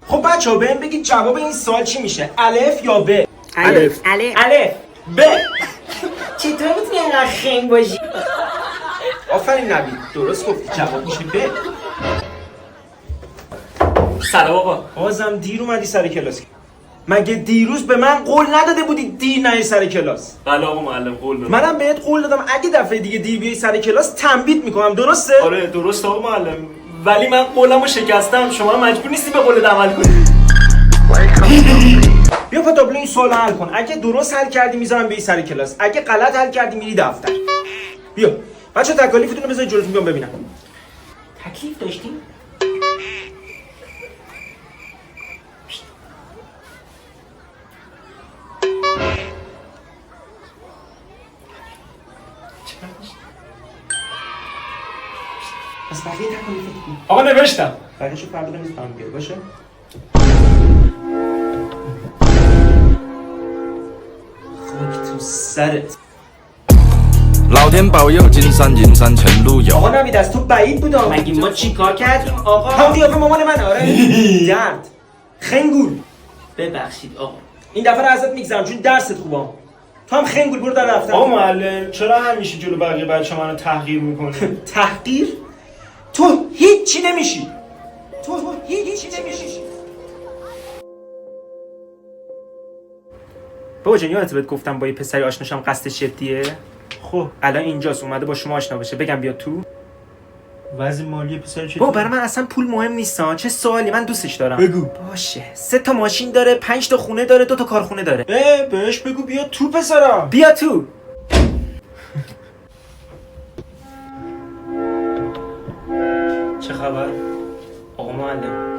خب بچه‌ها بهم بگید جواب این سوال چی میشه؟ الف یا ب؟ الف. الف. ب. چطور میتونی اینقدر خنگ باشی؟ آفرین نوید، درست گفتی، جواب میشه ب. سلام آقا. بازم دیر اومدی سر کلاس. مگه دیروز به من قول نداده بودی دیر نری سر کلاس؟ بله آقا معلم قول دادم. منم بهت قول دادم اگه دفعه دیگه دیر بیای سر کلاس تنبیهت میکنم، درسته؟ آره درست آقا معلم، ولی من قولمو شکستم، شما مجبور نیستی به قولت عمل کنی. بیا پتابلو این سوال حل کن. اگه درست حل کردی میذارم بری سر کلاس، اگه غلط حل کردی میری دفتر. بیا بچه تکالیفتون رو بذارید جلوتون، بیام ببینم. تکلیف داشتیم؟ پس بقیه تکالیفتون آقا نوشتم. بقیه‌شو فردا بنویس برام بیار، باشه؟ خاک تو سرت. 老天保佑，金山银山前路有。 آقا نوید از تو بعید بود آقا. مگه ما چیکار کردیم آقا؟ هم قیافه مامان من آره. درد خنگول. ببخشید آقا. این دفعه رو ازت میگذرم چون درست خوبم. تو هم خنگول، برو در دفتر. آقا معلم چرا همیشه جلو بقیه بچه منو تحقیر میکنی؟ تحقیر؟ تو هیچی نمیشی. تو هیچی نمیشی. بابا جان یادت بهت گفتم با یه پسری آشناشم قصدش جدیه؟ خب الان اینجاست، اومده با شما آشنا بشه، بگم بیاد تو؟ وضع مالی پسر چه؟ بابا برای من اصلا پول مهم نیست، چه سوالی، من دوستش دارم. بگو. باشه 3 تا ماشین داره، 5 تا خونه داره، 2 تا کارخونه داره. بهش بگو بیا تو پسرا. بیا تو. چه خبر؟ آقا معلم